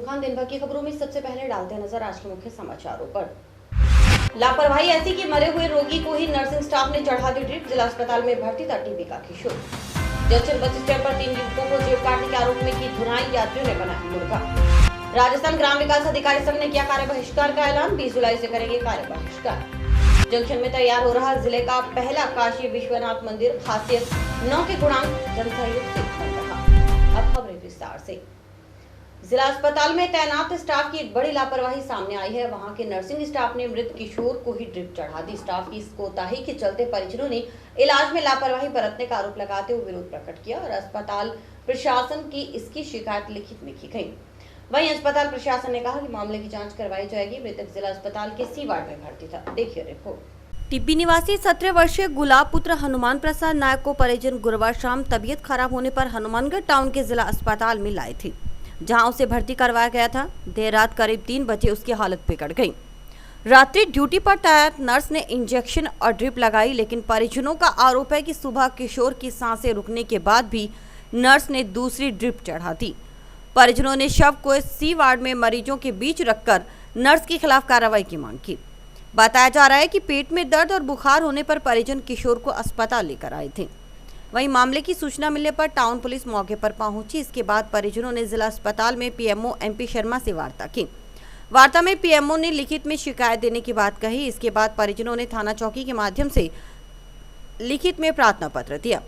खान दिन भर की खबरों में सबसे पहले डालते हैं नजर आज के मुख्य समाचारों पर। लापरवाही ऐसी कि मरे हुए रोगी को ही नर्सिंग स्टाफ ने चढ़ा दी ड्रिप। जिला अस्पताल में भर्ती था टीबी का किशोर। जंक्शन बस स्टैंड पर 3 युवकों को जेब काटने के आरोप में की धुनाई, यात्रियों ने बनाया मुर्गा। राजस्थान ग्राम विकास अधिकारी संघ ने किया कार्य बहिष्कार का ऐलान, 20 जुलाई से करेंगे कार्य बहिष्कार। जंक्शन में तैयार हो रहा जिले का पहला काशी विश्वनाथ मंदिर, खासियत 9 के गुणांक जनसहयोग से बन रहा। अब खबरें विस्तार से। जिला अस्पताल में तैनात स्टाफ की एक बड़ी लापरवाही सामने आई है। वहां के नर्सिंग स्टाफ ने मृत किशोर को ही ड्रिप चढ़ा दी। स्टाफ की इस कोताही के चलते परिजनों ने इलाज में लापरवाही बरतने का आरोप लगाते हुए विरोध प्रकट किया और अस्पताल प्रशासन की इसकी शिकायत लिखित में की गई। वहीं अस्पताल प्रशासन ने कहा कि मामले की जांच करवाई जाएगी। मृतक जिला अस्पताल के सी वार्ड में भर्ती था। देखिए रिपोर्ट। टिब्बी निवासी 17 वर्षीय गुलाब पुत्र हनुमान प्रसाद नायक को परिजन गुरुवार शाम तबीयत खराब होने पर हनुमानगढ़ टाउन के जिला अस्पताल में लाए थे, जहां उसे भर्ती करवाया गया था। देर रात करीब 3 बजे उसकी हालत बिगड़ गई। रात्रि ड्यूटी पर तैनात नर्स ने इंजेक्शन और ड्रिप लगाई, लेकिन परिजनों का आरोप है कि सुबह किशोर की सांसें रुकने के बाद भी नर्स ने दूसरी ड्रिप चढ़ा दी। परिजनों ने शव को सी वार्ड में मरीजों के बीच रखकर नर्स के खिलाफ कार्रवाई की मांग की। बताया जा रहा है कि पेट में दर्द और बुखार होने पर परिजन किशोर को अस्पताल लेकर आए थे। वहीं मामले की सूचना मिलने पर टाउन पुलिस मौके पर पहुंची। इसके बाद परिजनों ने जिला अस्पताल में पीएमओ एमपी शर्मा से वार्ता की। वार्ता में पीएमओ ने लिखित में शिकायत देने की बात कही। इसके बाद परिजनों ने थाना चौकी के माध्यम से लिखित में प्रार्थना पत्र दिया।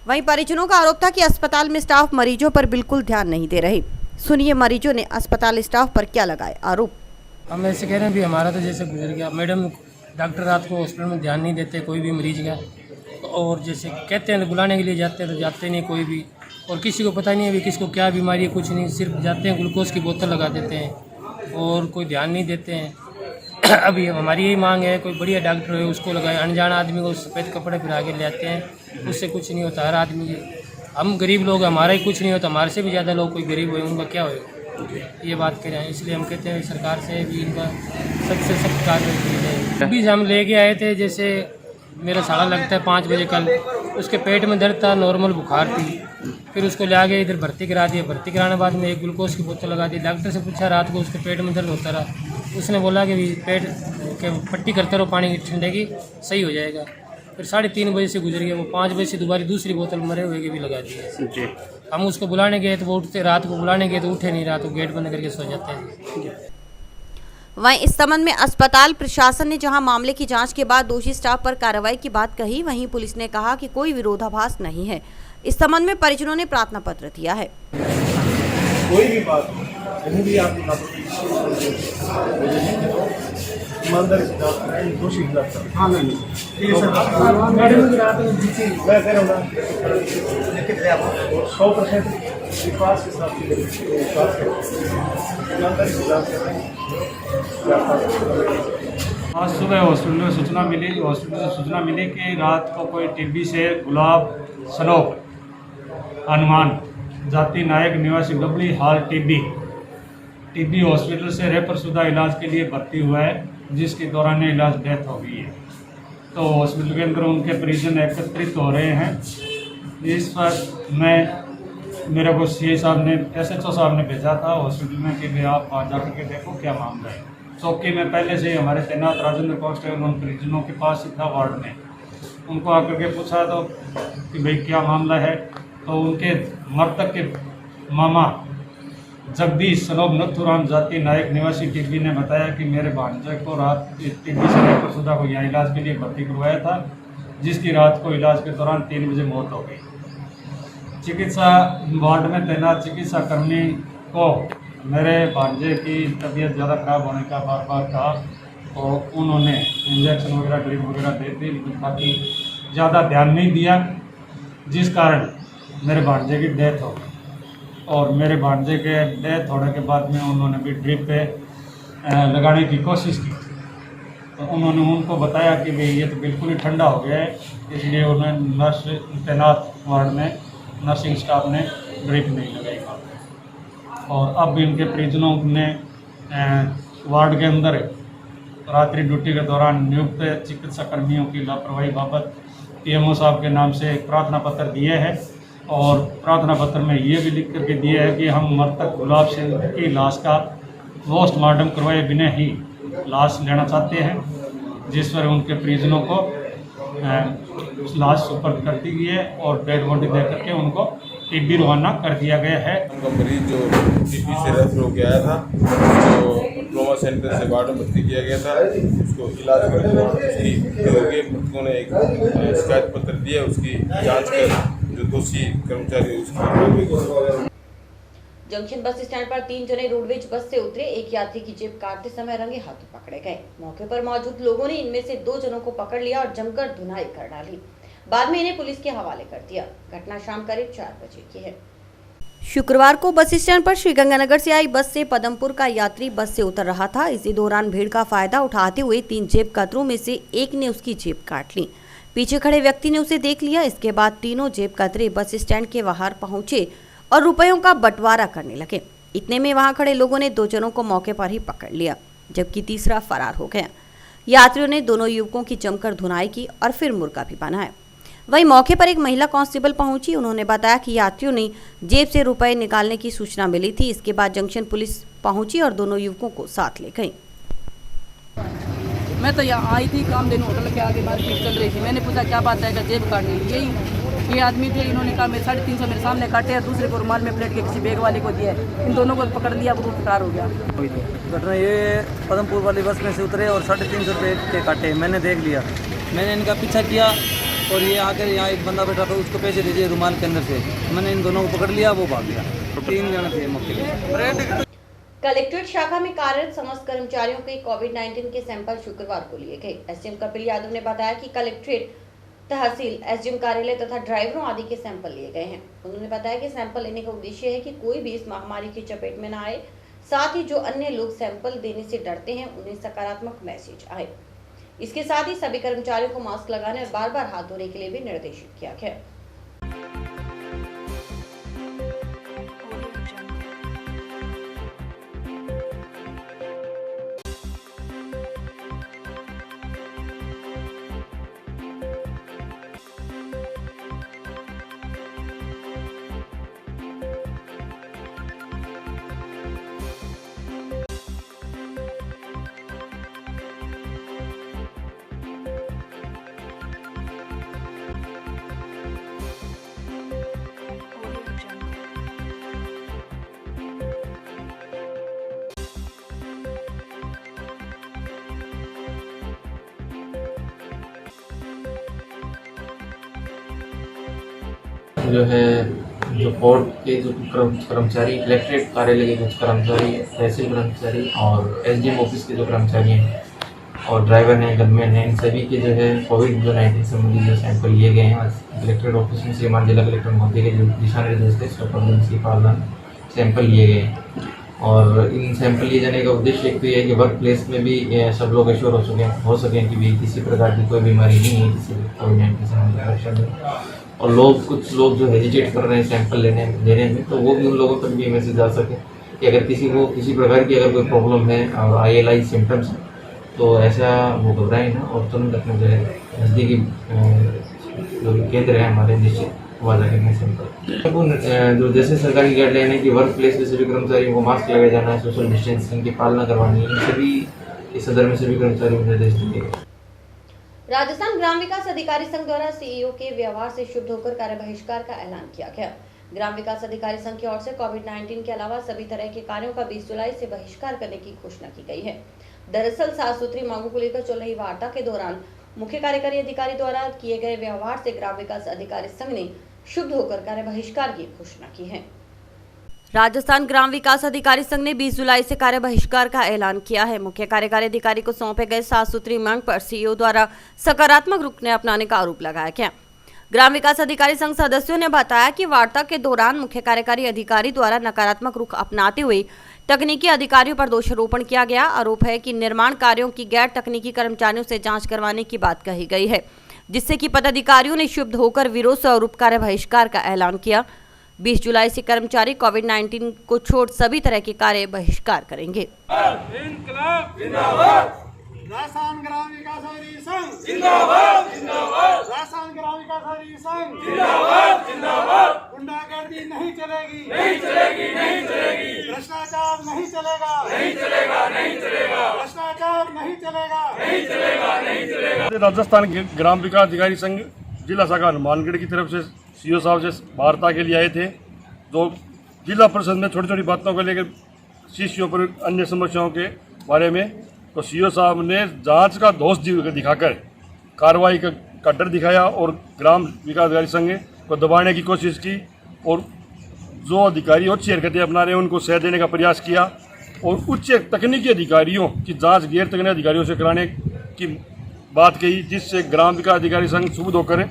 वहीं परिजनों का आरोप था कि अस्पताल में स्टाफ मरीजों पर बिल्कुल ध्यान नहीं दे रहे। सुनिए मरीजों ने अस्पताल स्टाफ पर क्या लगाए आरोप। हम ऐसे कह रहे हैं भी हमारा तो जैसे गुजर गया, मैडम डॉक्टर रात को हॉस्पिटल में ध्यान नहीं देते कोई भी मरीज का, और जैसे कहते हैं बुलाने के लिए जाते हैं तो जाते नहीं कोई भी, और किसी को पता नहीं है भी किसको क्या बीमारी है, कुछ नहीं, सिर्फ जाते हैं ग्लूकोज की बोतल लगा देते हैं और कोई ध्यान नहीं देते हैं। अभी हमारी यही मांग है कोई बढ़िया डॉक्टर है उसको लगाए। अनजान आदमी को सफ़ेद कपड़े फिरा के ले आते हैं, उससे कुछ नहीं होता। हर आदमी, हम गरीब लोग, हमारा ही कुछ नहीं होता, हमारे से भी ज़्यादा लोग कोई गरीब हुए उनका क्या होगा, ये बात कह रहे हैं। इसलिए हम कहते हैं सरकार से भी इनका सख्त से सख्त कार्रवाई की जाए। अभी हम लेके आए थे, जैसे मेरा साड़ा लगता है 5 बजे कल, उसके पेट में दर्द था, नॉर्मल बुखार थी, फिर उसको ले आगे इधर भर्ती करा दिया। भर्ती कराने के बाद में एक ग्लूकोज की बोतल लगा दी। डॉक्टर से पूछा रात को उसके पेट में दर्द होता रहा, उसने बोला कि पेट के पट्टी करते रहो पानी की ठंडे की, सही हो जाएगा। फिर 3:30 बजे से गुजर गया, वो 5 बजे से दोबारा दूसरी बोतल मरे हुए की भी लगा दी। हम उसको बुलाने गए तो वो उठते, रात को बुलाने गए तो उठे नहीं, रात को गेट बंद करके सो जाते हैं। वहीं इस संबंध में अस्पताल प्रशासन ने जहां मामले की जांच के बाद दोषी स्टाफ पर कार्रवाई की बात कही, वहीं पुलिस ने कहा कि कोई विरोधाभास नहीं है। इस संबंध में परिजनों ने प्रार्थना पत्र दिया है। कोई भी बात कहीं भी आप ईमानदारी से दोषी खिलाफ हाँ मैं कह रहा हूँ 100% विश्वास के साथ विश्वास करें, ईमानदारी से जांच करें। आज सुबह हॉस्पिटल से सूचना मिली कि रात को कोई टीबी से गुलाब सनोक हनुमान जाति नायक निवासी गबली हाल टीबी हॉस्पिटल से रेफरशुदा इलाज के लिए भर्ती हुआ है, जिसके दौरान इलाज डेथ हो गई है। तो हॉस्पिटल के अंदर उनके परिजन एकत्रित हो रहे हैं। इस पर मेरे को सीए साहब ने, SHO साहब ने भेजा था हॉस्पिटल में कि भाई आप वहाँ जा करके देखो क्या मामला है। चौकी में पहले से ही हमारे तैनात राजेंद्र कांस्टेबल उन परिजनों के पास ही था वार्ड में, उनको आकर के पूछा तो कि भाई क्या मामला है। तो उनके मृतक के मामा जगदीश सनोब नथुराम जाति नायक निवासी टिब्बी ने बताया कि मेरे भांजे को रात टिब्बी से रेफरशुदा को यहाँ इलाज के लिए भर्ती करवाया था, जिसकी रात को इलाज के दौरान 3 बजे मौत हो गई। चिकित्सा वार्ड में तैनात चिकित्सा कर्मी को मेरे भांजे की तबीयत ज़्यादा खराब होने का बार बार कहा, तो उन्होंने इंजेक्शन वगैरह ड्रिप वगैरह दे दी, लेकिन बाकी ज़्यादा ध्यान नहीं दिया, जिस कारण मेरे भांजे की डेथ हो गई। और मेरे भांजे के डेथ होने के बाद में उन्होंने भी ड्रिप पे लगाने की कोशिश की, तो उन्होंने उनको बताया कि भाई ये तो बिल्कुल ही ठंडा हो गया है, इसलिए उन्होंने नर्स तैनात वार्ड में नर्सिंग स्टाफ ने ड्रिप नहीं लगाई। और अब इनके परिजनों ने वार्ड के अंदर रात्रि ड्यूटी के दौरान नियुक्त चिकित्सा कर्मियों की लापरवाही बाबत पीएमओ साहब के नाम से एक प्रार्थना पत्र दिए हैं, और प्रार्थना पत्र में ये भी लिख करके दिया है कि हम मृतक गुलाब सिंह की लाश का पोस्टमार्टम करवाए बिना ही लाश लेना चाहते हैं, जिस पर उनके परिजनों को लाश सुपर्द कर दी गई है और डेड बॉडी दे करके उनको टीबी रवाना कर दिया गया है। उनका मरीज जो टीबी से रेफर होकर आया था, तो ट्रॉमा सेंटर से वार्ड में भर्ती किया गया था, उसको इलाज करके उसकी मृतकों ने एक शिकायत पत्र दिया, उसकी जांच कर जो दोषी कर्मचारी उसकी। जंक्शन बस स्टैंड पर 3 जने रोडवेज बस से उतरे, एक यात्री की जेब काटते समय रंगे हाथों पकड़े गए। मौके पर मौजूद लोगों ने इनमें से 2 जनों को पकड़ लिया और जमकर धुनाई कर डाली। बाद में इन्हें पुलिस के हवाले कर दिया। घटना शाम करीब 4 बजे की है। शुक्रवार को बस स्टैंड पर श्रीगंगानगर से आई बस से पदमपुर का यात्री बस से उतर रहा था। इसी दौरान भीड़ का फायदा उठाते हुए 3 जेब कतरों में से एक ने उसकी जेब काट ली। पीछे खड़े व्यक्ति ने उसे देख लिया। इसके बाद तीनों जेब कतरे बस स्टैंड के बाहर पहुंचे और रुपयों का बंटवारा करने लगे। इतने में वहां खड़े लोगों ने 2 जनों को मौके पर ही पकड़ लिया, जबकि तीसरा फरार हो गया। यात्रियों ने दोनों युवकों की जमकर धुनाई की और फिर मुर्गा भी बनाया। वहीं मौके पर एक महिला कांस्टेबल पहुंची। उन्होंने बताया कि यात्रियों ने जेब से रुपए निकालने की सूचना मिली थी। इसके बाद जंक्शन पुलिस पहुंची और दोनों युवकों को साथ ले गई। मैं तो यहाँ आई थी कामधेनु होटल के आगे, मार्केट चल रही थी। मैंने पूछा क्या बात है, जेब काटने यही ये आदमी थे। इन्होंने कहा मैं 350 मेरे सामने काटे और दूसरे को रुमाल में प्लेट के किसी बैग वाले को दिया है। इन दोनों को पकड़ लिया, वो फरार हो गया। घटना ये पदमपुर वाली बस में से उतरे और 350 रुपये के काटे। मैंने देख लिया, मैंने इनका पीछा किया और ये आकर यहाँ एक बंदा बैठा था, उसको पैसे दीजिए रुमाल के अंदर से। मैंने इन दोनों को पकड़ लिया, वो भाग गया। 3 जने थे मौके पे। कलेक्ट्रेट शाखा में कार्यरत समस्त कर्मचारियों के कोविड-19 के सैंपल शुक्रवार को लिए गए। एसडीएम कपिल यादव ने बताया कि कलेक्ट्रेट, तहसील, एसडीएम कार्यालय तथा ड्राइवरों आदि के सैंपल लिए गए हैं। उन्होंने बताया कि सैंपल लेने का उद्देश्य है कि कोई भी इस महामारी की चपेट में न आए, साथ ही जो अन्य लोग सैंपल देने से डरते हैं उन्हें सकारात्मक मैसेज आए। इसके साथ ही सभी कर्मचारियों को मास्क लगाने और बार-बार हाथ धोने के लिए भी निर्देशित किया गया। जो है जो कोर्ट के जो कर्मचारी, कलेक्ट्रेट कार्यालय के कुछ कर्मचारी, तहसील कर्मचारी और एसडीएम ऑफिस के जो कर्मचारी हैं और ड्राइवर हैं, गनमैन हैं, इन सभी के जो है कोविड-19 संबंधी जो सैंपल लिए गए हैं। कलेक्ट्रेट ऑफिस में श्रीमान जिला कलेक्टर महोदय के जो दिशा निर्देश थे, सुपरवाइजर की पालन सैंपल लिए गए हैं। और इन सैंपल लिए जाने का उद्देश्य एक तो ये है कि वर्क प्लेस में भी सब लोग एश्योर हो सकें कि भी किसी प्रकार की कोई बीमारी नहीं है, किसी कोविड-19 संबंधी परेशानी नहीं। और कुछ लोग जो हेजिटेट कर रहे हैं सैंपल लेने में, तो वो भी उन लोगों तक भी मैसेज जा सके कि अगर किसी को किसी प्रकार की अगर कोई प्रॉब्लम है और ILI सिम्टम्स है, तो ऐसा वो घबराएं ना और तुरंत अपने जो है नज़दीकी जो केंद्र है हमारे निश्चित वहाँ जाकर अपने सैंपल जो जैसे सरकारी गाइडलाइन है कि वर्क प्लेस में सभी कर्मचारियों को मास्क लगाया जाना है, सोशल डिस्टेंसिंग की पालना करवानी है, सभी इस सदर में सभी कर्मचारियों को निर्देश दिए गए। राजस्थान ग्राम विकास अधिकारी संघ द्वारा सीईओ के व्यवहार से शुद्ध होकर कार्य बहिष्कार का ऐलान किया गया। ग्राम विकास अधिकारी संघ की ओर से कोविड-19 के अलावा सभी तरह के कार्यों का 20 जुलाई से बहिष्कार करने की घोषणा की गई है। दरअसल 7 सूत्री मांगों को लेकर चल रही वार्ता के दौरान मुख्य कार्यकारी अधिकारी द्वारा किए गए व्यवहार से ग्राम विकास अधिकारी संघ ने शुद्ध होकर कार्य बहिष्कार की घोषणा की है। राजस्थान ग्राम विकास अधिकारी संघ ने 20 जुलाई से कार्य बहिष्कार का ऐलान किया है। मुख्य कार्यकारी अधिकारी को सौंपे गए 7 सूत्री मांग पर सीईओ द्वारा सकारात्मक रुख ने अपनाने का आरोप लगाया गया। ग्राम विकास अधिकारी संघ सदस्यों ने बताया कि वार्ता के दौरान मुख्य कार्यकारी अधिकारी द्वारा नकारात्मक रुख अपनाते हुए तकनीकी अधिकारियों पर दोषारोपण किया गया। आरोप है कि निर्माण कार्यों की गैर तकनीकी कर्मचारियों से जांच करवाने की बात कही गई है, जिससे कि पदाधिकारियों ने शुद्ध होकर विरोध स्वरूप कार्य बहिष्कार का ऐलान किया। 20 जुलाई से कर्मचारी कोविड-19 को छोड़ सभी तरह के कार्य बहिष्कार करेंगे। राजस्थान ग्राम विकास अधिकारी संघ जिंदाबाद, जिंदाबाद। राजस्थान ग्राम विकास अधिकारी संघ जिंदाबाद, जिंदाबाद। चलेगी नहीं चलेगी नहीं चलेगी नहीं चलेगी भ्रष्टाचार नहीं चलेगा नहीं चलेगा नहीं चलेगा भ्रष्टाचार नहीं चलेगा नहीं चलेगा नहीं चलेगा। राजस्थान ग्राम विकास अधिकारी संघ जिला शाखा हनुमानगढ़ की तरफ से सीओ साहब से वार्ता के लिए आए थे। जो जिला परिषद में छोटी छोटी बातों को लेकर शिष्यों पर अन्य समस्याओं के बारे में तो सीओ साहब ने जांच का दोष दिखाकर कार्रवाई का डर दिखाया और ग्राम विकास अधिकारी संघ को दबाने की कोशिश की और जो अधिकारी उच्च हरकतें अपना रहे हैं उनको सह देने का प्रयास किया और उच्च तकनीकी अधिकारियों की जांच गैर तकनीकी अधिकारियों से कराने की बात कही, जिससे ग्राम विकास अधिकारी संघ सुबह होकर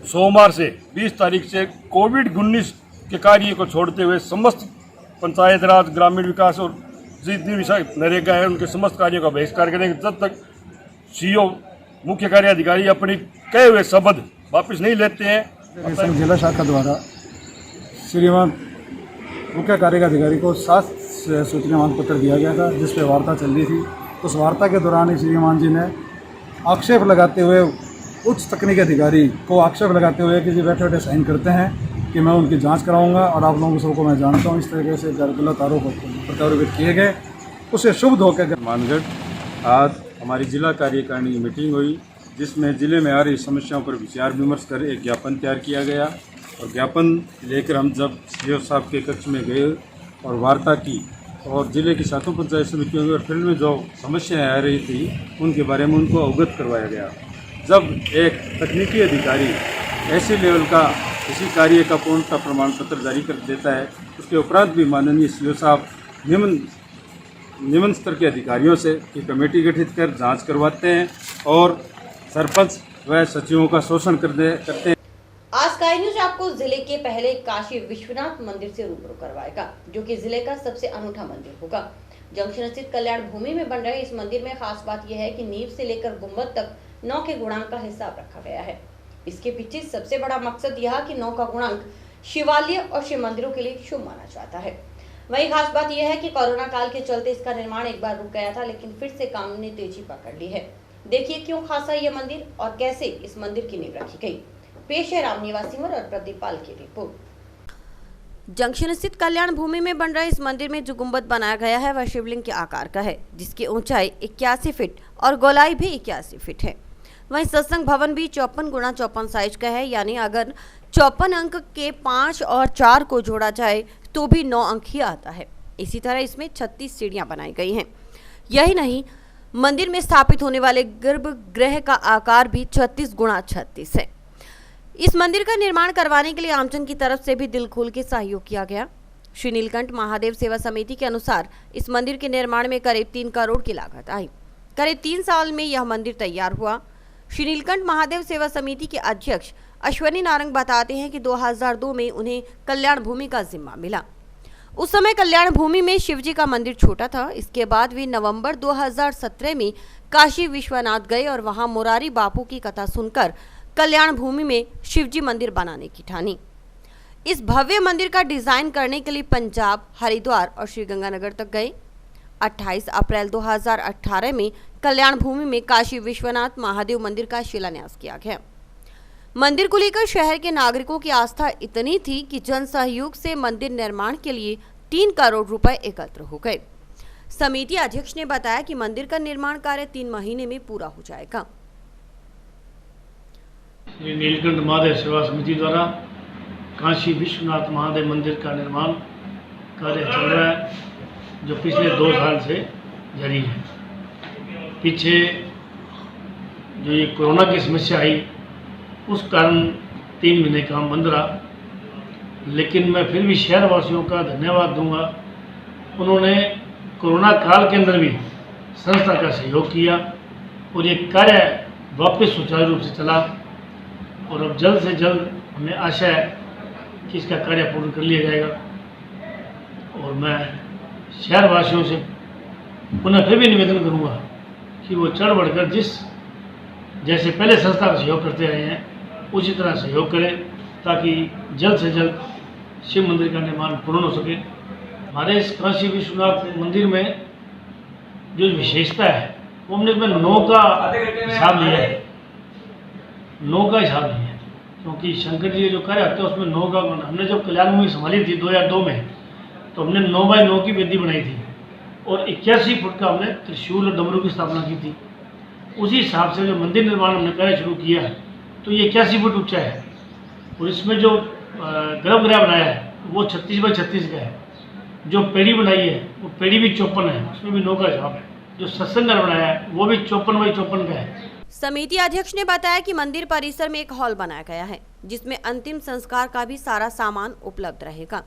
सोमवार से 20 तारीख से कोविड-19 के कार्य को छोड़ते हुए समस्त पंचायत राज ग्रामीण विकास और जितनी भी नरेगा है उनके समस्त कार्यों का बहिष्कार करेंगे जब तक सीओ मुख्य कार्य अधिकारी अपनी कहे हुए शब्द वापस नहीं लेते हैं। जिला शाखा द्वारा श्रीमान मुख्य कार्यकारी को 7 सूचना मांग पत्र दिया गया था जिस पर वार्ता चल रही थी। उस वार्ता के दौरान ही श्रीमान जी ने आक्षेप लगाते हुए उच्च तकनीकी अधिकारी को आक्षेप लगाते हुए कि जी बैठे बैठे साइन करते हैं कि मैं उनकी जांच कराऊंगा और आप लोगों सबको मैं जानता हूं, इस तरीके से गलत आरोप प्रत्यारोपित किए गए। उसे शुभ होकर मानगढ़ आज हमारी जिला कार्यकारिणी की मीटिंग हुई जिसमें ज़िले में आ रही समस्याओं पर विचार विमर्श कर एक ज्ञापन तैयार किया गया और ज्ञापन लेकर हम जब सीओ साहब के कक्ष में गए और वार्ता की और ज़िले की 7 पंचायत समितियों और फील्ड में जो समस्याएं आ रही थी उनके बारे में उनको अवगत करवाया गया। जब एक तकनीकी अधिकारी ऐसे लेवल का किसी कार्य का पूर्णता प्रमाण पत्र जारी कर देता है उसके उपरांत भी माननीय सीओ साहब निम्न स्तर के अधिकारियों से की कमेटी गठित कर जांच करवाते हैं और सरपंच व सचिवों का शोषण करते हैं। आज स्काई न्यूज आपको जिले के पहले काशी विश्वनाथ मंदिर से रूबरू करवाएगा जो कि जिले का सबसे अनूठा मंदिर होगा। जंक्शन स्थित कल्याण भूमि में बन रहे इस मंदिर में खास बात यह है कि नींव से लेकर गुंबद तक 9 के गुणांक का हिसाब रखा गया है। इसके पीछे सबसे बड़ा मकसद यह कि 9 का गुणांक शिवालय और शिव मंदिरों के लिए शुभ माना जाता है। वही खास बात यह है कि कोरोना काल के चलते इसका निर्माण एक बार रुक गया था लेकिन फिर से काम ने तेजी पकड़ ली है। देखिए क्यों खासा यह मंदिर और कैसे इस मंदिर की नींव रखी गई। पेश है रामनिवास सिंह और प्रदीप पाल की रिपोर्ट। जंक्शन स्थित कल्याण भूमि में बन रहे इस मंदिर में जो गुंबद बनाया गया है वह शिवलिंग के आकार का है जिसकी ऊंचाई 81 फीट और गोलाई भी 81 फीट है। वहीं सत्संग भवन भी 54x54 साइज का है, यानी अगर 54 अंक के 5 और 4 को जोड़ा जाए तो भी 9 अंक ही आता है। इसी तरह इसमें 36 सीढ़ियां बनाई गई हैं। यही नहीं, मंदिर में स्थापित होने वाले गर्भगृह का आकार भी 36x36 है। इस मंदिर का निर्माण करवाने के लिए आमजन की तरफ से भी दिल खोल के सहयोग किया गया। श्री नीलकंठ महादेव सेवा समिति के अनुसार इस मंदिर के निर्माण में करीब 3 करोड़ की लागत आई। करीब 3 साल में यह मंदिर तैयार हुआ। श्री नीलकंठ महादेव सेवा समिति के अध्यक्ष अश्वनी नारंग बताते हैं कि 2002 में उन्हें कल्याण भूमि का जिम्मा मिला। उस समय कल्याण भूमि में शिवजी का मंदिर छोटा था। इसके बाद वे नवंबर 2017 में काशी विश्वनाथ गए और वहां मुरारी बापू की कथा सुनकर कल्याण भूमि में शिवजी मंदिर बनाने की ठानी। इस भव्य मंदिर का डिजाइन करने के लिए पंजाब, हरिद्वार और श्रीगंगानगर तक गए। 28 अप्रैल 2018 में कल्याण भूमि में काशी विश्वनाथ महादेव मंदिर का शिलान्यास किया गया। मंदिर को लेकर शहर के नागरिकों की आस्था इतनी थी कि जन सहयोग से मंदिर निर्माण के लिए 3 करोड़ रुपए एकत्र हो गए। समिति अध्यक्ष ने बताया कि मंदिर का निर्माण कार्य 3 महीने में पूरा हो जाएगा। श्री नीलकंठ महादेव सेवा समिति द्वारा काशी विश्वनाथ महादेव मंदिर का निर्माण कार्य चल रहा है जो पिछले 2 साल से जारी है। पीछे जो ये कोरोना की समस्या आई उस कारण 3 महीने काम बंद रहा, लेकिन मैं फिर भी शहरवासियों का धन्यवाद दूंगा। उन्होंने कोरोना काल के अंदर भी संस्था का सहयोग किया और ये कार्य वापस सुचारू रूप से चला और अब जल्द से जल्द हमें आशा है कि इसका कार्य पूर्ण कर लिया जाएगा। और मैं शहरवासियों से पुनः फिर भी निवेदन करूंगा कि वो चढ़ बढ़कर जैसे पहले संस्था का सहयोग करते रहे हैं उसी तरह सहयोग करें ताकि जल्द से जल्द शिव मंदिर का निर्माण पूर्ण हो सके। हमारे इस काशी विश्वनाथ मंदिर में जो विशेषता है वो हमने इसमें 9 का हिसाब लिया है। 9 का हिसाब नहीं है क्योंकि शंकर जी जो कार्य आते हैं उसमें 9 का हमने जब कल्याण भूमि संभाली थी 2002 में, तो हमने 9 बाय 9 की वेदी बनाई थी और 81 फुट का हमने त्रिशूल और डमरू की स्थापना की थी। उसी हिसाब से जो मंदिर निर्माण हमने कार्य शुरू किया है तो ये 81 फुट ऊंचा है और इसमें जो गर्भगृह बनाया है वो 36 बाय 36 का है। जो पेड़ी बनाई है वो पेड़ी भी 54 है, उसमें भी 9 का हिसाब है। जो सत्संग घर बनाया है वो भी 54 बाई 54 का है। समिति अध्यक्ष ने बताया कि मंदिर परिसर में एक हॉल बनाया गया है जिसमें अंतिम संस्कार का भी सारा सामान उपलब्ध रहेगा।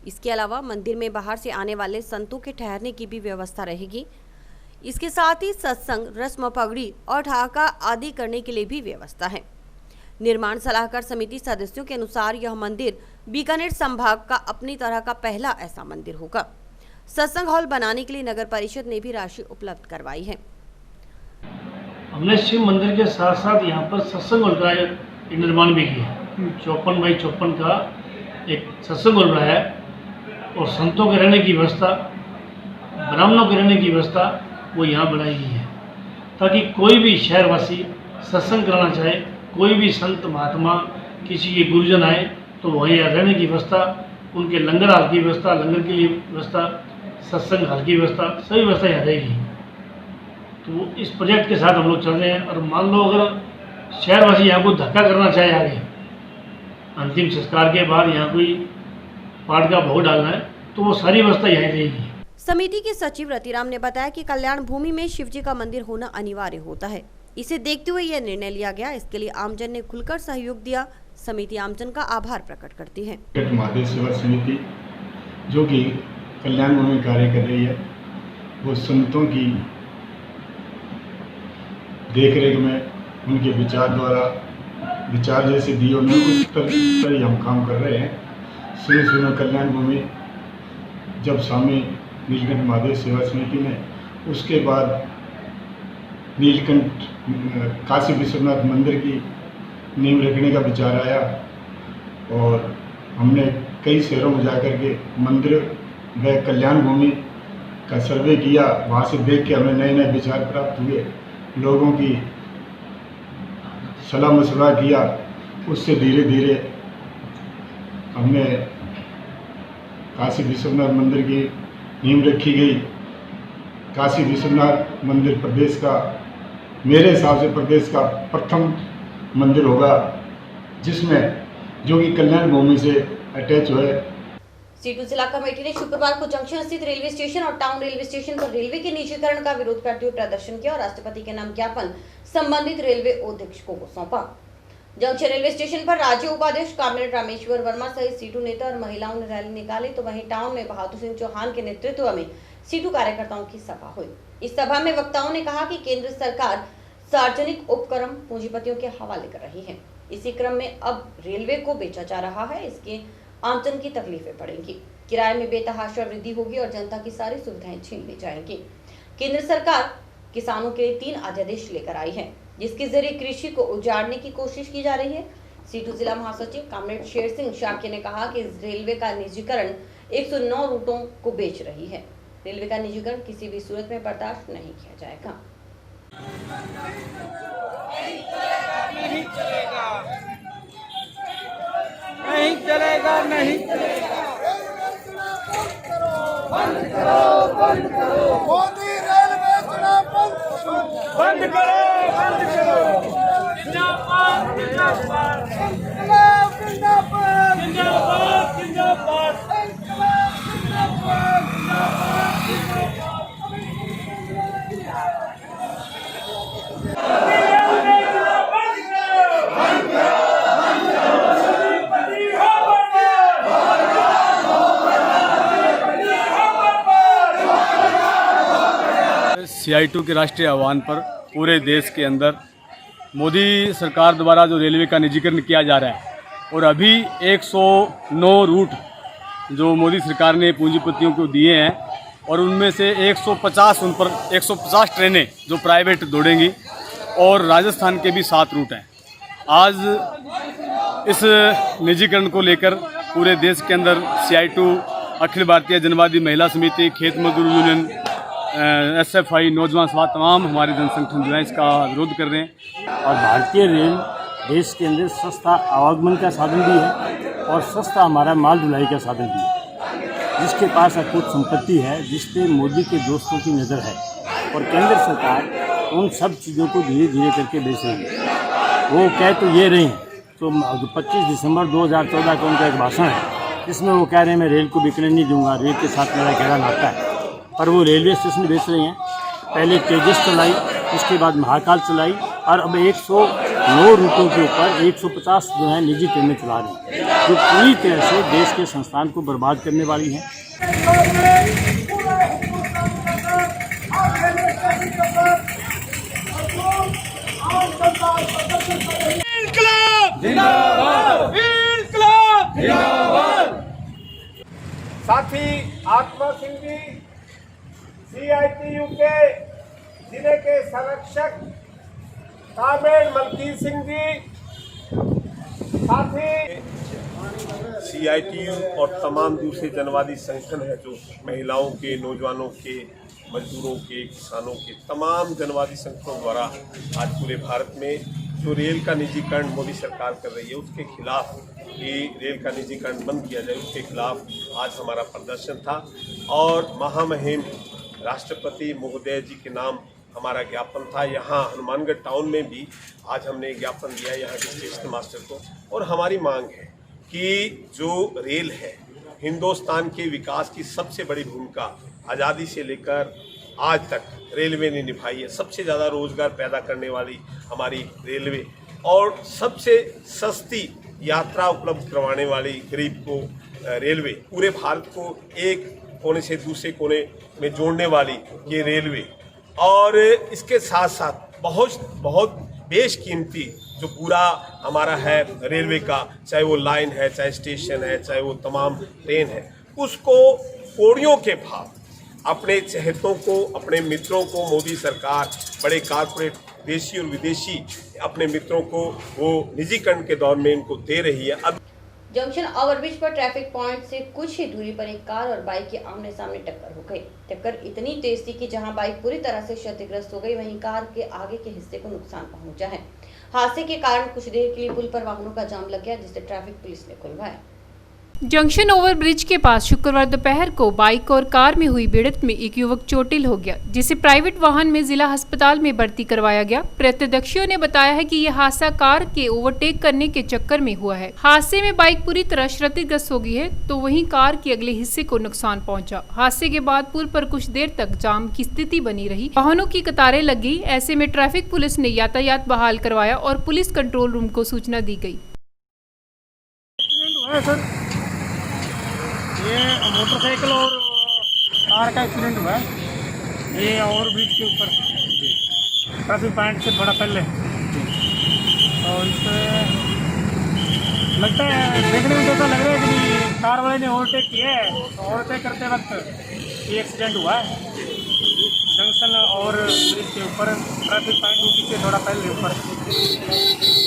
इसके अलावा मंदिर में बाहर से आने वाले संतों के ठहरने की भी व्यवस्था रहेगी। इसके साथ ही सत्संग, रस्म पगड़ी और ढाका आदि करने के लिए भी व्यवस्था है। निर्माण सलाहकार समिति सदस्यों के अनुसार यह मंदिर बीकानेर संभाग का अपनी तरह का पहला ऐसा मंदिर होगा। सत्संग हॉल बनाने के लिए नगर परिषद ने भी राशि उपलब्ध करवाई है। हमने शिव मंदिर के साथ साथ यहाँ पर सत्संग हॉल का एक निर्माण भी किया। 54 बाई 54 का एक सत्संग हॉल बनाया है और संतों के रहने की व्यवस्था, ब्राह्मणों के रहने की व्यवस्था वो यहाँ बनाई गई है ताकि कोई भी शहरवासी सत्संग कराना चाहे, कोई भी संत महात्मा किसी के गुरुजन आए तो वहीं रहने की व्यवस्था, उनके लंगर हाल की व्यवस्था, लंगर के लिए व्यवस्था, सत्संग हाल की व्यवस्था, सभी व्यवस्था यहाँ रहेगी। तो इस प्रोजेक्ट के साथ हम लोग चल रहे हैं और मान लो अगर शहरवासी यहाँ को धक्का करना चाहे आगे, अंतिम संस्कार के बाद यहाँ कोई पाठ का भोग डालना है तो वो सारी व्यवस्था यहाँ रहेगी। समिति के सचिव रतिराम ने बताया कि कल्याण भूमि में शिवजी का मंदिर होना अनिवार्य होता है। इसे देखते हुए यह निर्णय लिया गया। इसके लिए आमजन ने खुलकर सहयोग दिया। समिति आमजन का आभार प्रकट करती है। महादेव सेवा समिति जो कि कल्याण भूमि कार्य कर रही है, वो संतों की देखरेख में उनके विचार जैसे दिए उन्होंने उस तरह ही हम काम कर रहे हैं। सुनो कल्याण भूमि जब स्वामी नीलकंठ महादेव सेवा समिति ने, उसके बाद नीलकंठ काशी विश्वनाथ मंदिर की नींव रखने का विचार आया और हमने कई शहरों में जाकर के मंदिर व कल्याण भूमि का सर्वे किया। वहाँ से देख के हमें नए नए विचार प्राप्त हुए, लोगों की सलाह मशवरा किया। उससे धीरे धीरे हमने काशी विश्वनाथ मंदिर की नींव रखी गई। काशी विश्वनाथ मंदिर प्रदेश का, मेरे हिसाब से प्रदेश का प्रथम मंदिर होगा जिसमें जो कि कल्याण भूमि से अटैच है। सीटू जिला कमेटी ने शुक्रवार को जंक्शन स्थित रेलवे स्टेशन और टाउन रेलवे स्टेशन पर रेलवे के निजीकरण का विरोध करते हुए प्रदर्शन किया और राष्ट्रपति के नाम ज्ञापन संबंधित रेलवे अध्यक्षों को सौंपा। जंक्शन रेलवे स्टेशन पर राज्य उपाध्यक्ष कामरेड रामेश्वर वर्मा सहित सीटू नेता और महिलाओं ने रैली निकाली, तो वहीं टाउन में बहादुर सिंह चौहान के नेतृत्व में सीटू कार्यकर्ताओं की सभा हुई। इस सभा में वक्ताओं ने कहा कि केंद्र सरकार सार्वजनिक उपक्रम पूंजीपतियों के हवाले कर रही है। इसी क्रम में अब रेलवे को बेचा जा रहा है। इसके आमजन की तकलीफें बढ़ेंगी, किराए में बेतहाशा वृद्धि होगी और जनता की सारी सुविधाएं छीन ली जाएंगी। केंद्र सरकार किसानों के लिए 3 अध्यादेश लेकर आई है जिसके जरिए कृषि को उजाड़ने की कोशिश की जा रही है। सीटू जिला महासचिव कामरेड शेर सिंह शाक्य ने कहा कि रेलवे का निजीकरण 109 रूटों को बेच रही है। रेलवे का निजीकरण किसी भी सूरत में बर्दाश्त नहीं किया जाएगा। नहीं चलेगा, नहीं चलेगा, नहीं चलेगा। बंद करो, बंद करो, मोदी रेलवे चुनाव बंद करो, बंद करो। जिंदाबाद, जिंदाबाद, जिंदाबाद, जिंदाबाद, जिंदाबाद, जिंदाबाद, CI2 के राष्ट्रीय आह्वान पर पूरे देश के अंदर मोदी सरकार द्वारा जो रेलवे का निजीकरण किया जा रहा है और अभी 109 रूट जो मोदी सरकार ने पूंजीपतियों को दिए हैं और उनमें से 150 उन पर 150 ट्रेनें जो प्राइवेट दौड़ेंगी और राजस्थान के भी 7 रूट हैं। आज इस निजीकरण को लेकर पूरे देश के अंदर CI2, अखिल भारतीय जनवादी महिला समिति, खेत मजदूर यूनियन, SFI, नौजवान सभा, तमाम हमारे जन संगठन जो है इसका विरोध कर रहे हैं। और भारतीय रेल देश के अंदर सस्ता आवागमन का साधन भी है और सस्ता हमारा माल ढुलाई का साधन भी है। जिसके पास अकूत संपत्ति है, जिस पे मोदी के दोस्तों की नज़र है और केंद्र सरकार उन सब चीज़ों को धीरे धीरे करके बेच रही है। वो कह तो ये रही हैं, तो 25 दिसंबर 2014 का उनका एक भाषण है जिसमें वो कह रहे हैं मैं रेल को बिकने नहीं दूंगा, रेल के साथ मेरा गहरा नाता है। पर वो रेलवे स्टेशन बेच रही हैं। पहले तेजस चलाई, उसके बाद महाकाल चलाई और अब 109 रूटों के ऊपर 150 जो है निजी ट्रेनें चला रही हैं, जो पूरी तरह से देश के संस्थान को बर्बाद करने वाली हैं। साथी आत्मा सिंह जी CITU के जिले के संरक्षक तामेल मलकीत सिंह जी, साथी CITU और तमाम दूसरे जनवादी संगठन है जो महिलाओं के, नौजवानों के, मजदूरों के, किसानों के तमाम जनवादी संगठनों द्वारा आज पूरे भारत में जो रेल का निजीकरण मोदी सरकार कर रही है उसके खिलाफ, ये रेल का निजीकरण बंद किया जाए उसके खिलाफ आज हमारा प्रदर्शन था। और महामहिम राष्ट्रपति महोदय जी के नाम हमारा ज्ञापन था। यहाँ हनुमानगढ़ टाउन में भी आज हमने ज्ञापन दिया यहाँ के स्टेशन मास्टर को। और हमारी मांग है कि जो रेल है, हिंदुस्तान के विकास की सबसे बड़ी भूमिका आज़ादी से लेकर आज तक रेलवे ने निभाई है। सबसे ज़्यादा रोजगार पैदा करने वाली हमारी रेलवे और सबसे सस्ती यात्रा उपलब्ध करवाने वाली गरीब को रेलवे, पूरे भारत को एक कोने से दूसरे कोने में जोड़ने वाली ये रेलवे, और इसके साथ साथ बहुत बेशकीमती जो पूरा हमारा है रेलवे का, चाहे वो लाइन है, चाहे स्टेशन है, चाहे वो तमाम ट्रेन है, उसको कौड़ियों के भाव अपने चहेतों को, अपने मित्रों को मोदी सरकार, बड़े कारपोरेट देशी और विदेशी अपने मित्रों को वो निजीकरण के दौर में इनको दे रही है। अब जंक्शन ओवरब्रिज पर ट्रैफिक पॉइंट से कुछ ही दूरी पर एक कार और बाइक की आमने सामने टक्कर हो गई। टक्कर इतनी तेज थी कि जहां बाइक पूरी तरह से क्षतिग्रस्त हो गई, वहीं कार के आगे के हिस्से को नुकसान पहुंचा है। हादसे के कारण कुछ देर के लिए पुल पर वाहनों का जाम लग गया, जिसे ट्रैफिक पुलिस ने खुलवाया। जंक्शन ओवरब्रिज के पास शुक्रवार दोपहर को बाइक और कार में हुई भिड़ंत में एक युवक चोटिल हो गया, जिसे प्राइवेट वाहन में जिला अस्पताल में भर्ती करवाया गया। प्रत्यक्षदर्शियों ने बताया है कि यह हादसा कार के ओवरटेक करने के चक्कर में हुआ है। हादसे में बाइक पूरी तरह क्षतिग्रस्त हो गई है, तो वहीं कार के अगले हिस्से को नुकसान पहुंचा। हादसे के बाद पुल पर कुछ देर तक जाम की स्थिति बनी रही, वाहनों की कतारें लग गई। ऐसे में ट्रैफिक पुलिस ने यातायात बहाल करवाया और पुलिस कंट्रोल रूम को सूचना दी गई। ये मोटरसाइकिल और कार का एक्सीडेंट हुआ है। ये ओवरब्रिज के ऊपर ट्रैफिक पॉइंट से थोड़ा पहले, और इससे लगता है, देखने में तो ऐसा लग रहा है कि कार वाले ने ओवरटेक किया है। तो ओवरटेक करते वक्त ये एक्सीडेंट हुआ है जंक्शन और ब्रिज के ऊपर, ट्रैफिक पॉइंट ऊटी से थोड़ा पहले ऊपर।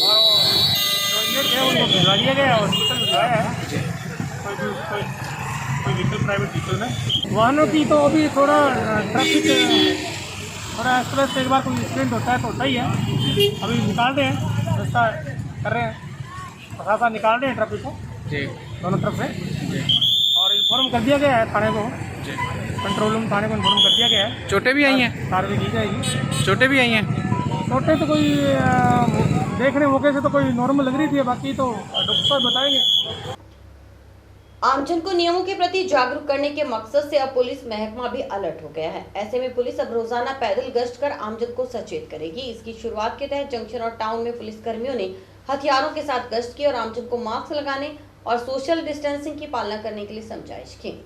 और जो ये थे उनको भिजवा दिया गया, हॉस्पिटल भिजवाया है। कोई व्हीकल, प्राइवेट व्हीकल में वाहनों की तो अभी थोड़ा ट्रैफिक थोड़ा एक्सप्रेस, एक बार कोई एक्सीडेंट होता है तो होता ही है। अभी निकाल रहे हैं, रास्ता कर रहे हैं, प्रशासन निकाल रहे हैं ट्रैफिक को दोनों तरफ से। और इन्फॉर्म कर दिया गया है थाने को, कंट्रोल रूम थाने को इन्फॉर्म कर दिया गया है। चोटें भी आई हैं? कार्रवाई की जाएगी। चोटें भी आई हैं? चोटें तो कोई देखने मौके से तो कोई नॉर्मल लग रही थी, बाकी तो डॉक्टर साहब बताएंगे। आमजन को नियमों के प्रति जागरूक करने के मकसद से अब पुलिस महकमा भी अलर्ट हो गया है। ऐसे में पुलिस अब रोजाना पैदल गश्त कर आमजन को सचेत करेगी। इसकी शुरुआत के तहत जंक्शन और टाउन में पुलिस कर्मियों ने हथियारों के साथ गश्त की और आमजन को मास्क लगाने और सोशल डिस्टेंसिंग की पालना करने के लिए समझाइश की।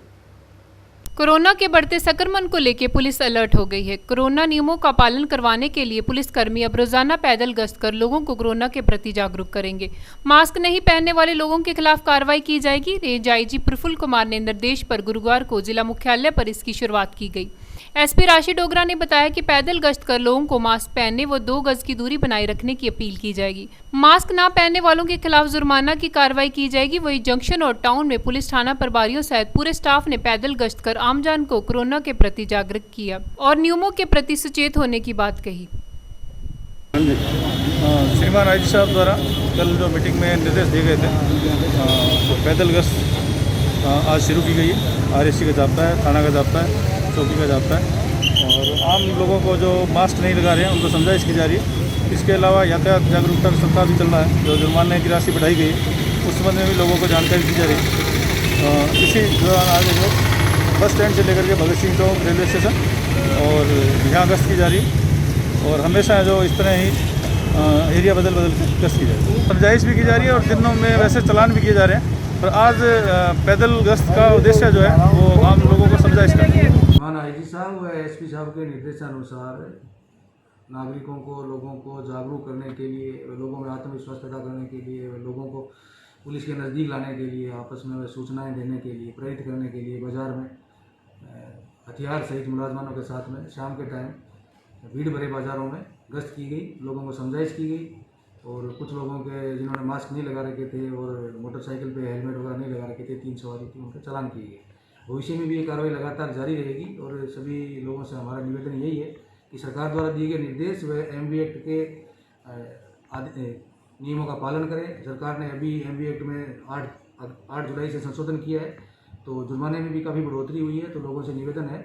कोरोना के बढ़ते संक्रमण को लेकर पुलिस अलर्ट हो गई है। कोरोना नियमों का पालन करवाने के लिए पुलिसकर्मी अब रोजाना पैदल गश्त कर लोगों को कोरोना के प्रति जागरूक करेंगे। मास्क नहीं पहनने वाले लोगों के खिलाफ कार्रवाई की जाएगी। रेंज आईजी प्रफुल्ल कुमार ने निर्देश पर गुरुवार को जिला मुख्यालय पर इसकी शुरुआत की गई। एसपी राशि डोगरा ने बताया कि पैदल गश्त कर लोगों को मास्क पहनने व 2 गज की दूरी बनाए रखने की अपील की जाएगी। मास्क न पहनने वालों के खिलाफ जुर्माना की कार्रवाई की जाएगी। वहीं जंक्शन और टाउन में पुलिस थाना प्रभारियों सहित पूरे स्टाफ ने पैदल गश्त कर आमजन को कोरोना के प्रति जागरूक किया और नियमों के प्रति सचेत होने की बात कही। श्रीमान आईजी साहब द्वारा कल जो मीटिंग में निर्देश दिए गए थे तो पैदल गश्त आज शुरू की गई है। RSC का जाप्ता है, थाना का जाप्ता है, चौकी का जाप्ता है और आम लोगों को जो मास्क नहीं लगा रहे हैं उनको समझाइश की जा रही है। इसके अलावा यातायात जागरूकता सप्ताह भी चल रहा है, जो जुर्माने की राशि बढ़ाई गई है उस संबंध में भी लोगों को जानकारी दी जा रही है। इसी दौरान आज जो बस स्टैंड से लेकर के भगत सिंह चौक रेलवे स्टेशन और यहाँ गश्त की जा रही है और हमेशा जो इस तरह ही एरिया बदल गश्त की जा रही है। समझाइश भी की जा रही है और दिनों में वैसे चलान भी किए जा रहे हैं, पर आज पैदल गश्त का उद्देश्य जो है वो आम लोगों को समझाइश करना है। मान IG साहब व SP साहब के निर्देशानुसार नागरिकों को, लोगों को जागरूक करने के लिए, लोगों में आत्मविश्वास पैदा करने के लिए, लोगों को पुलिस के नज़दीक लाने के लिए, आपस में सूचनाएं देने के लिए, प्रेरित करने के लिए बाज़ार में हथियार सहित मुलाजमानों के साथ में शाम के टाइम भीड़ भरे बाज़ारों में गश्त की गई, लोगों को समझाइश की गई और कुछ लोगों के जिन्होंने मास्क नहीं लगा रखे थे और मोटरसाइकिल पे हेलमेट वगैरह नहीं लगा रखे थे, 3 सवारी थी, उनके चालान किए गए। भविष्य में भी ये कार्रवाई लगातार जारी रहेगी और सभी लोगों से हमारा निवेदन यही है कि सरकार द्वारा दिए गए निर्देश व MV एक्ट के नियमों का पालन करें। सरकार ने अभी MV एक्ट में 8 जुलाई से संशोधन किया है तो जुर्माने में भी काफ़ी बढ़ोतरी हुई है। तो लोगों से निवेदन है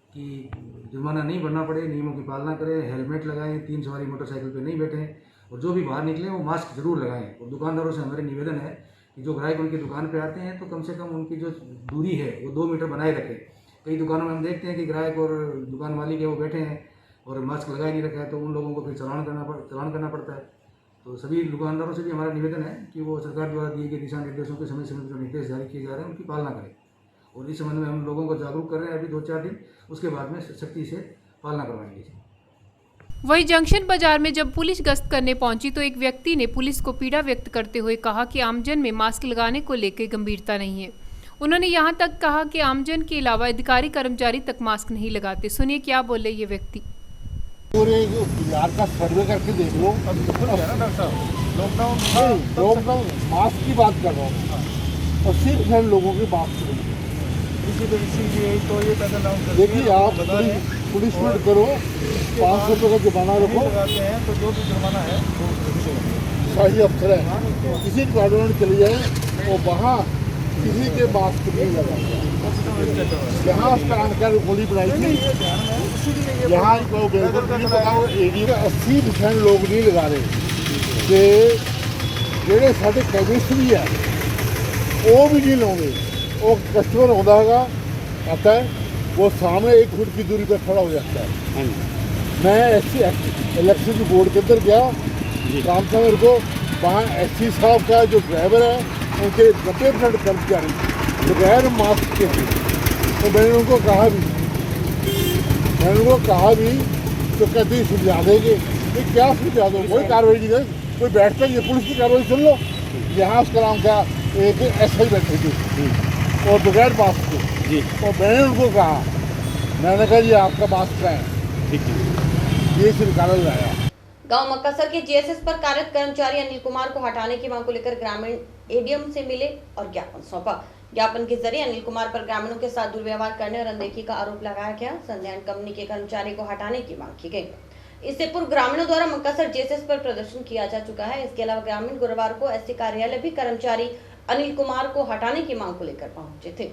कि जुर्माना नहीं भरना पड़े, नियमों की पालना करें, हेलमेट लगाएं, 3 सवारी मोटरसाइकिल पे नहीं बैठें और जो भी बाहर निकलें वो मास्क जरूर लगाएं। और दुकानदारों से हमारे निवेदन है कि जो ग्राहक उनकी दुकान पे आते हैं तो कम से कम उनकी जो दूरी है वो 2 मीटर बनाए रखें। कई दुकानों में हम देखते हैं कि ग्राहक और दुकान मालिक है वो बैठे हैं और मास्क लगाए नहीं रखा है तो उन लोगों को फिर चालान करना पड़ता है। तो सभी दुकानदारों से भी हमारा निवेदन है कि वो सरकार द्वारा दिए गए दिशा निर्देशों के समय समय पर जो निर्देश जारी किए जा रहे हैं उनकी पालना करें। और इस संबंध में हम लोगों को जागरूक कर रहे हैं अभी 2-4 दिन, उसके बाद में सख्ती से पालना करवाएंगे। वहीं जंक्शन बाजार में जब पुलिस गश्त करने पहुंची तो एक व्यक्ति ने पुलिस को पीड़ा व्यक्त करते हुए कहा कि आमजन में मास्क लगाने को लेकर गंभीरता नहीं है। उन्होंने यहां तक कहा कि आमजन के अलावा अधिकारी कर्मचारी तक मास्क नहीं लगाते। सुनिए क्या बोले ये व्यक्ति। पूरे बिहार का सर्वे करके देख लो, लॉकडाउन मास्क की बात कर रहा हूँ और सिर्फ है लोगों की बात करें। देखिए आप पुलिस में करो, 500 रुपये का जुर्माना रखो तो जो भी जुर्माना है सही अफसर है किसी डिपार्टमेंट चले जाए और वहाँ किसी के मास्क नहीं लगा। यहाँ स्टैंड कर गोली बनाई थी, यहाँ एरिया 80% लोग नहीं लगा रहे कि जेडे साढ़े कैबिनेट भी है वो भी नहीं लाओगे। वो कस्टमर आता है वो सामने 1 फुट की दूरी पर खड़ा हो जाता है। मैं इलेक्शन बोर्ड के अंदर गया काम था मेरे को, वहाँ SC साहब का जो ड्राइवर है उनके 90% कर्मचारी बगैर मास्क के थे। तो मैंने उनको कहा भी तो कहते सुझा देंगे, तो क्या सुझा दो, कोई कार्रवाई नहीं करे, कोई बैठता ही है, पुलिस की कार्रवाई सुन लो। यहाँ उसका नाम था एक SI बैठे थे और बगैर मास्क के जी। और मैंने उनको कहा, मैंने कहा ये आपका मास्क है, ये सरकार लाया। गांव मक्कासर के GSS पर कार्यरत कर्मचारी अनिल कुमार को हटाने की मांग को लेकर ग्रामीण ADM से मिले और ज्ञापन सौंपा। ज्ञापन के जरिए अनिल कुमार पर ग्रामीणों के साथ दुर्व्यवहार करने और अनदेखी का आरोप लगाया गया। संध्यान कंपनी के कर्मचारी को हटाने की मांग की गई। इससे पूर्व ग्रामीणों द्वारा मक्कासर GSS पर प्रदर्शन किया जा चुका है। इसके अलावा ग्रामीण गुरुवार को SC कार्यालय भी कर्मचारी अनिल कुमार को हटाने की मांग को लेकर पहुंचे थे।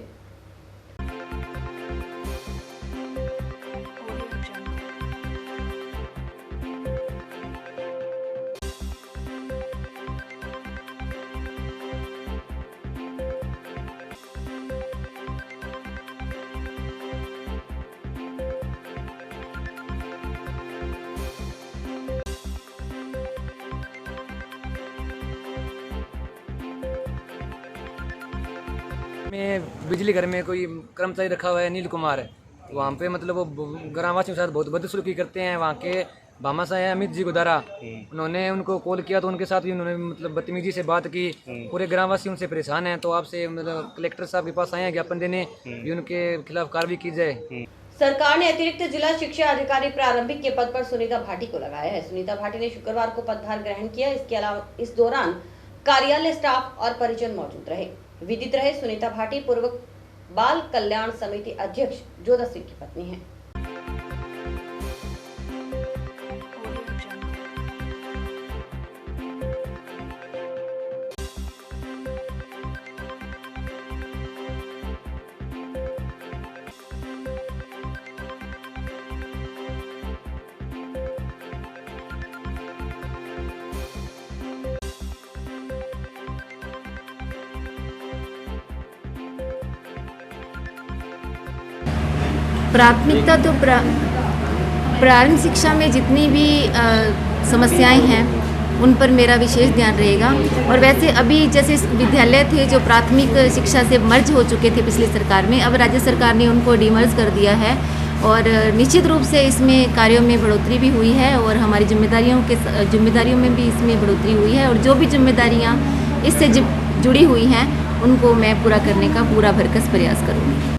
में बिजली घर में कोई कर्मचारी रखा हुआ है अनिल कुमार है, वहाँ पे मतलब वो ग्रामवासियों के साथ बहुत बदसलूकी करते हैं। वहाँ के भामाशाह हैं अमित जी गुदारा, उन्होंने उनको कॉल किया तो उनके साथ भी उन्होंने मतलब बदतमीजी से बात की। पूरे ग्रामवासी उनसे परेशान हैं, तो आपसे मतलब कलेक्टर साहब के पास आए हैं ज्ञापन देने भी उनके खिलाफ कार्रवाई की जाए। सरकार ने अतिरिक्त जिला शिक्षा अधिकारी प्रारंभिक के पद पर सुनीता भाटी को लगाया है। सुनीता भाटी ने शुक्रवार को पदभार ग्रहण किया। इसके अलावा इस दौरान कार्यालय स्टाफ और परिजन मौजूद रहे। विदित रहे सुनीता भाटी पूर्व बाल कल्याण समिति अध्यक्ष जोधा सिंह की पत्नी है। प्राथमिकता तो प्रारंभिक शिक्षा में जितनी भी समस्याएं हैं उन पर मेरा विशेष ध्यान रहेगा। और वैसे अभी जैसे विद्यालय थे जो प्राथमिक शिक्षा से मर्ज हो चुके थे पिछली सरकार में, अब राज्य सरकार ने उनको डिमर्ज कर दिया है और निश्चित रूप से इसमें कार्यों में बढ़ोतरी भी हुई है और हमारी जिम्मेदारियों में भी इसमें बढ़ोतरी हुई है। और जो भी जिम्मेदारियां इससे जुड़ी हुई हैं उनको मैं पूरा करने का पूरा भरकस प्रयास करूँगी।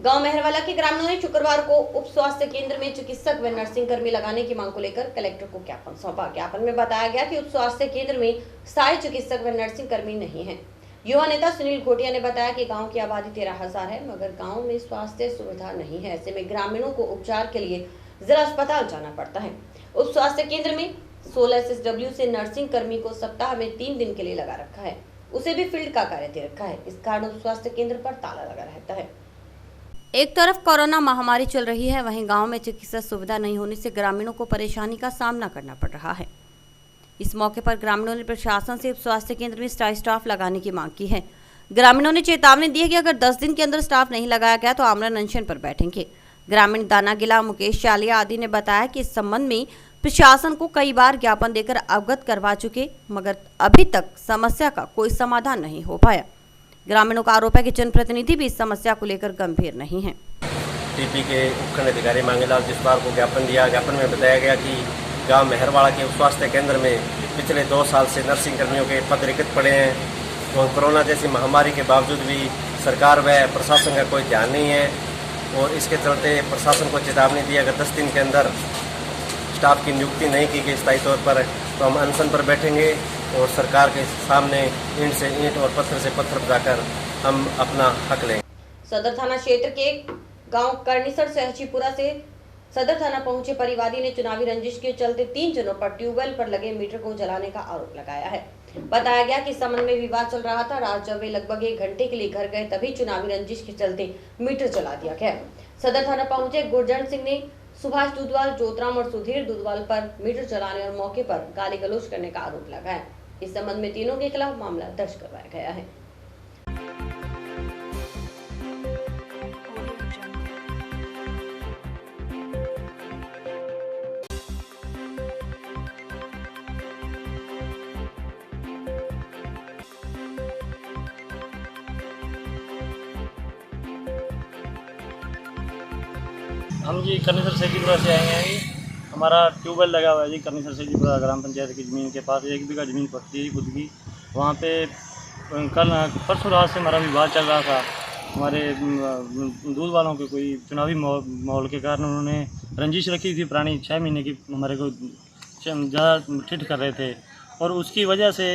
गांव मेहरवाला के ग्रामीणों ने शुक्रवार को उप स्वास्थ्य केंद्र में चिकित्सक व नर्सिंग कर्मी लगाने की मांग को लेकर कलेक्टर को ज्ञापन सौंपा। ज्ञापन में बताया गया कि उप स्वास्थ्य केंद्र में स्थायी चिकित्सक व नर्सिंग कर्मी नहीं है। युवा नेता सुनील घोटिया ने बताया कि गांव की आबादी 13,000 है, मगर गांव में स्वास्थ्य सुविधा नहीं है। ऐसे में ग्रामीणों को उपचार के लिए जिला अस्पताल जाना पड़ता है। उप स्वास्थ्य केंद्र में 16 SSW से नर्सिंग कर्मी को सप्ताह में 3 दिन के लिए लगा रखा है, उसे भी फील्ड का कार्य दे रखा है। इस कारण उप स्वास्थ्य केंद्र पर ताला लगा रहता है। एक तरफ कोरोना महामारी चल रही है, वहीं गांव में चिकित्सा सुविधा नहीं होने से ग्रामीणों को परेशानी का सामना करना पड़ रहा है। इस मौके पर ग्रामीणों ने प्रशासन से स्वास्थ्य केंद्र में स्थायी स्टाफ लगाने की मांग की है। ग्रामीणों ने चेतावनी दी है कि अगर 10 दिन के अंदर स्टाफ नहीं लगाया गया तो आमरण अनशन पर बैठेंगे। ग्रामीण दाना गिला, मुकेश चालिया आदि ने बताया कि इस संबंध में प्रशासन को कई बार ज्ञापन देकर अवगत करवा चुके, मगर अभी तक समस्या का कोई समाधान नहीं हो पाया। ग्रामीणों का आरोप है कि जनप्रतिनिधि भी इस समस्या को लेकर गंभीर नहीं है। टीपी के उपखंड अधिकारी मांगेलाल जिसपाल को ज्ञापन दिया। ज्ञापन में बताया गया कि गांव मेहरवाड़ा के स्वास्थ्य केंद्र में पिछले 2 साल से नर्सिंग कर्मियों के पद रिक्त पड़े हैं और कोरोना जैसी महामारी के बावजूद भी सरकार व प्रशासन का कोई ध्यान नहीं है और इसके चलते प्रशासन को चेतावनी दी अगर 10 दिन के अंदर स्टाफ की नियुक्ति नहीं की गई स्थायी तौर पर तो हम अनशन पर बैठेंगे और सरकार के सामने ईंट से ईंट और पत्थर से पत्थर बजाकर हम अपना हक लेंगे। सदर थाना क्षेत्र के गांव करनीसर सहचीपुरा से सदर थाना पहुंचे परिवादी ने चुनावी रंजिश के चलते 3 जनों पर ट्यूबवेल पर लगे मीटर को जलाने का आरोप लगाया है। बताया गया कि इस संबंध में विवाद चल रहा था। रात जब वे लगभग 1 घंटे के लिए घर गए तभी चुनावी रंजिश के चलते मीटर जला दिया गया। सदर थाना पहुंचे गुरजन सिंह ने सुभाष दूधवाल, ज्योतराम और सुधीर दूधवाल पर मीटर जलाने और मौके पर गाली गलौज करने का आरोप लगाया। इस संबंध में तीनों के खिलाफ मामला दर्ज करवाया गया है। हम जी करनीसर सहजीपुरा से आए हैं जी। हमारा ट्यूबवेल लगा हुआ है जी करनीसर सहजीपुरा ग्राम पंचायत की ज़मीन के पास 1 बीघा ज़मीन पड़ती है खुद की। वहाँ पे कल परसों रात से हमारा विवाद चल रहा था। हमारे दूध वालों के कोई चुनावी माहौल के कारण उन्होंने रंजिश रखी थी पुरानी 6 महीने की, हमारे को ज़्यादा ठिठ कर रहे थे और उसकी वजह से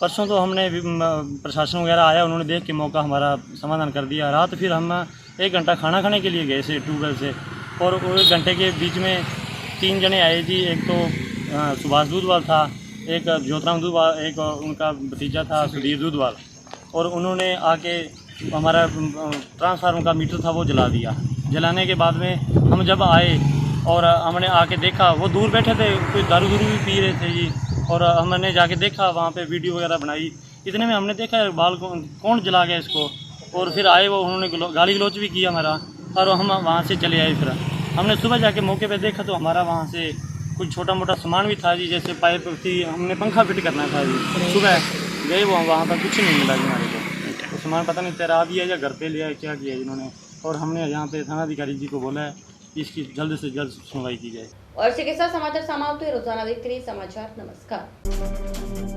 परसों तो हमने प्रशासन वगैरह आया, उन्होंने देख के मौका हमारा समाधान कर दिया। रात फिर हम 1 घंटा खाना खाने के लिए गए से ट्यूबवेल से और 1 घंटे के बीच में 3 जने आए जी। एक तो सुभाष दूधवाल था, एक ज्योतराम दूधवाल, एक उनका भतीजा था सुधीर दूधवाल और उन्होंने आके हमारा ट्रांसफार्मर का मीटर था वो जला दिया। जलाने के बाद में हम जब आए और हमने आके देखा वो दूर बैठे थे, कोई दारू भी पी रहे थे जी और हमने जाके देखा वहाँ पे वीडियो वगैरह बनाई। इतने में हमने देखा बाल कौन जला गया इसको और फिर आए वो उन्होंने गाली गलौच भी किया हमारा और हम वहाँ से चले आए। फिर हमने सुबह जाके मौके पे देखा तो हमारा वहाँ से कुछ छोटा मोटा सामान भी था जी, जैसे पाइप थी, हमने पंखा फिट करना था जी। सुबह गए वो वहाँ पर कुछ नहीं मिला जी हमारे को। तो सामान पता नहीं तैरा दिया या घर पे लिया क्या किया इन्होंने और हमने यहाँ पे थानाधिकारी जी को बोला है इसकी जल्द से जल्द सुनवाई की जाए। और चिकित्सा समाचार समाप्त हुए। रोजाना देखते रहिए समाचार। नमस्कार।